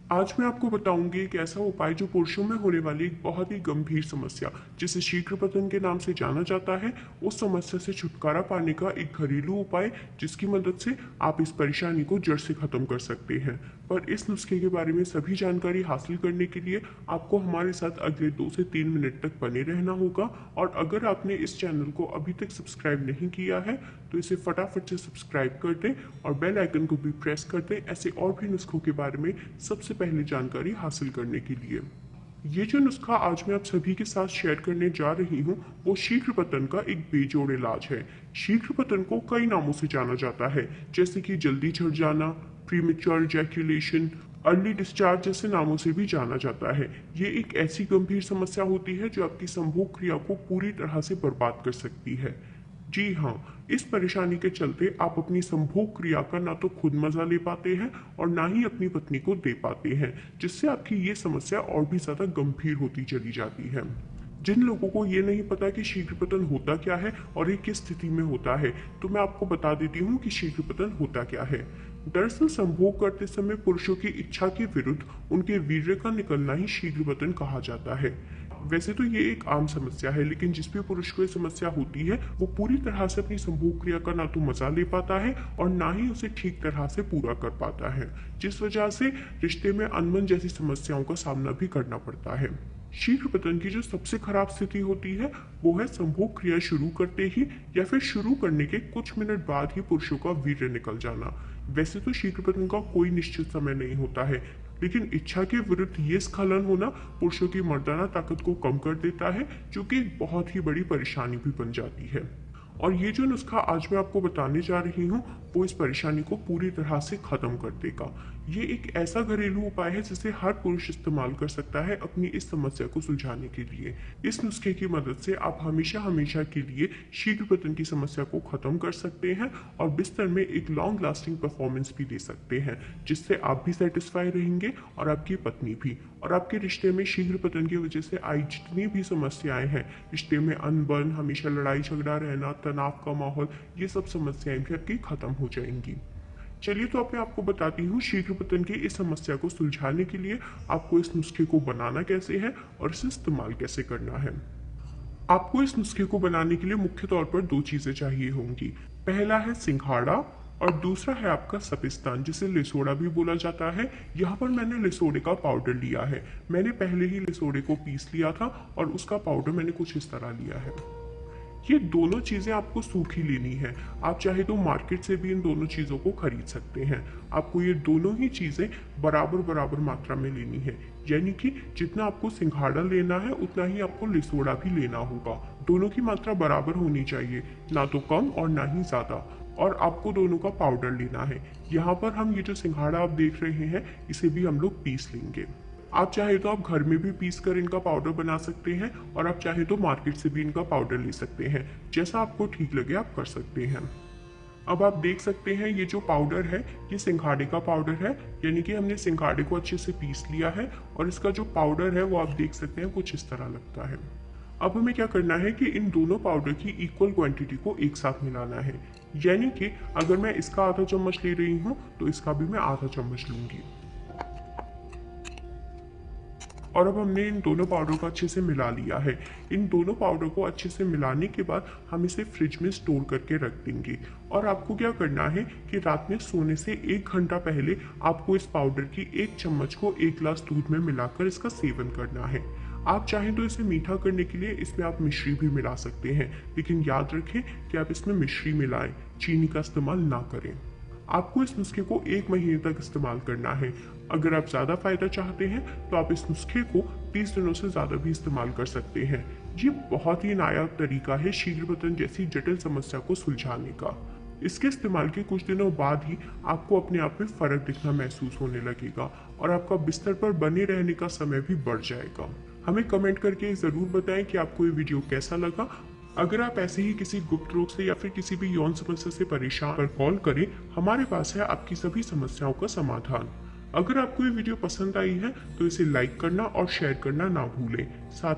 आज मैं आपको बताऊंगी एक ऐसा उपाय जो पुरुषों में होने वाली एक बहुत ही गंभीर समस्या जिसे शीघ्रपतन के नाम से जाना जाता है, उस समस्या से छुटकारा पाने का एक घरेलू उपाय जिसकी मदद से आप इस परेशानी को जड़ से खत्म कर सकते हैं। पर इस नुस्खे के बारे में सभी जानकारी हासिल करने के लिए आपको हमारे साथ अगले 2 से 3 मिनट तक बने रहना होगा। और अगर आपने इस चैनल को अभी तक सब्सक्राइब नहीं किया है तो इसे फटाफट से सब्सक्राइब कर दें और बेल आइकन को भी प्रेस कर दें, ऐसे और भी नुस्खों के बारे में सबसे पहले जानकारी हासिल करने के लिए। ये जो नुस्खा आज मैं आप सभी के साथ शेयर करने जा रही हूँ वो शीघ्र पतन का एक बेजोड़ इलाज है। शीघ्र पतन को कई नामों से जाना जाता है, जैसे कि जल्दी झड़ जाना, प्रीमेच्योर इजैक्यूलेशन, अर्ली डिस्चार्ज जैसे नामों से भी जाना जाता है। ये एक ऐसी गंभीर समस्या होती है जो आपकी संभोग क्रिया को पूरी तरह से बर्बाद कर सकती है। जी हाँ, इस परेशानी के चलते आप अपनी संभोग क्रिया का ना तो खुद मजा ले पाते हैं और ना ही अपनी पत्नी को दे पाते हैं, जिससे आपकी ये समस्या और भी ज्यादा गंभीर होती चली जाती है। जिन लोगों को ये नहीं पता कि शीघ्रपतन होता क्या है और ये किस स्थिति में होता है, तो मैं आपको बता देती हूँ कि शीघ्रपतन होता क्या है। दरअसल संभोग करते समय पुरुषों की इच्छा के विरुद्ध उनके वीर्य का निकलना ही शीघ्रपतन कहा जाता है। वैसे तो ये एक आम समस्या है, लेकिन जिस भी पुरुष को ये समस्या होती है वो पूरी तरह से अपनी संभोग क्रिया का ना तो मजा ले पाता है और ना ही उसे ठीक तरह से पूरा कर पाता है, जिस वजह से रिश्ते में अनबन जैसी समस्याओं का सामना भी करना पड़ता है। शीघ्र पतन की जो सबसे खराब स्थिति होती है वो है संभोग क्रिया शुरू करते ही या फिर शुरू करने के कुछ मिनट बाद ही पुरुषों का वीर्य निकल जाना। वैसे तो शीघ्र पतन का कोई निश्चित समय नहीं होता है, लेकिन इच्छा के विरुद्ध ये स्खलन होना पुरुषों की मर्दाना ताकत को कम कर देता है, जो कि एक बहुत ही बड़ी परेशानी भी बन जाती है। और ये जो नुस्खा आज मैं आपको बताने जा रही हूँ वो इस परेशानी को पूरी तरह से खत्म कर देगा। ये एक ऐसा घरेलू उपाय है जिसे हर पुरुष इस्तेमाल कर सकता है अपनी इस समस्या को सुलझाने के लिए। इस नुस्खे की मदद से आप हमेशा हमेशा के लिए शीघ्र पतन की समस्या को खत्म कर सकते हैं और बिस्तर में एक लॉन्ग लास्टिंग परफॉर्मेंस भी दे सकते हैं, जिससे आप भी सेटिस्फाई रहेंगे और आपकी पत्नी भी। और आपके रिश्ते में शीघ्र पतन की वजह से आई जितनी भी समस्याएं हैं, रिश्ते में अनबन, हमेशा लड़ाई झगड़ा रहना, तनाव का माहौल, ये सब समस्याएं भी आपकी खत्म हो जाएंगी। चलिए तो अब मैं आपको बताती हूँ शीघ्र पतन की इस समस्या को सुलझाने के लिए आपको इस नुस्खे को बनाना कैसे है और इसे इस्तेमाल कैसे करना है। आपको इस नुस्खे को बनाने के लिए मुख्य तौर पर दो चीजें चाहिए होंगी। पहला है सिंघाड़ा और दूसरा है आपका सपिस्तान, जिसे लिसोड़ा भी बोला जाता है। यहाँ पर मैंने लिसोड़े का पाउडर लिया है। मैंने पहले ही लिसोड़े को पीस लिया था और उसका पाउडर मैंने कुछ इस तरह लिया है। ये दोनों चीजें आपको सूखी लेनी है। आप चाहे तो मार्केट से भी इन दोनों चीजों को खरीद सकते हैं। आपको ये दोनों ही चीजें बराबर बराबर मात्रा में लेनी है, यानी कि जितना आपको सिंघाड़ा लेना है उतना ही आपको लिसोड़ा भी लेना होगा। दोनों की मात्रा बराबर होनी चाहिए, ना तो कम और ना ही ज्यादा। और आपको दोनों का पाउडर लेना है। यहाँ पर हम ये जो सिंघाड़ा आप देख रहे हैं इसे भी हम लोग पीस लेंगे। आप चाहे तो आप घर में भी पीस कर इनका पाउडर बना सकते हैं और आप चाहे तो मार्केट से भी इनका पाउडर ले सकते हैं। जैसा आपको ठीक लगे आप कर सकते हैं। अब आप देख सकते हैं ये जो पाउडर है ये सिंघाड़े का पाउडर है, यानी कि हमने सिंघाड़े को अच्छे से पीस लिया है और इसका जो पाउडर है वो आप देख सकते हैं कुछ इस तरह लगता है। अब हमें क्या करना है कि इन दोनों पाउडर की इक्वल क्वांटिटी को एक साथ मिलाना है, यानी कि अगर मैं इसका आधा चम्मच ले रही हूँ तो इसका भी मैं आधा चम्मच लूंगी। और अब हमने इन दोनों पाउडर को अच्छे से मिला लिया है। इन दोनों पाउडर को अच्छे से मिलाने के बाद हम इसे फ्रिज में स्टोर करके रख देंगे। और आपको क्या करना है कि रात में सोने से 1 घंटा पहले आपको इस पाउडर की 1 चम्मच को 1 गिलास दूध में मिलाकर इसका सेवन करना है। आप चाहें तो इसे मीठा करने के लिए इसमें आप मिश्री भी मिला सकते हैं, लेकिन याद रखें कि आप इसमें मिश्री मिलाएं, चीनी का इस्तेमाल ना करें। आपको इस नुस्खे को 1 महीने तक इस्तेमाल करना है। अगर आप ज्यादा फायदा चाहते हैं तो आप इस नुस्खे को 30 दिनों से ज्यादा भी इस्तेमाल कर सकते हैं। ये बहुत ही नायाब तरीका है शीघ्रपतन जैसी जटिल समस्या को सुलझाने का। इसके इस्तेमाल के कुछ दिनों बाद ही आपको अपने आप में फर्क दिखना महसूस होने लगेगा और आपका बिस्तर पर बने रहने का समय भी बढ़ जाएगा। हमें कमेंट करके जरूर बताएं कि आपको ये वीडियो कैसा लगा। अगर आप ऐसे ही किसी गुप्त रोग से या फिर किसी भी यौन समस्या से परेशान पर कॉल करें, हमारे पास है आपकी सभी समस्याओं का समाधान। अगर आपको ये वीडियो पसंद आई है तो इसे लाइक करना और शेयर करना ना भूलें। साथ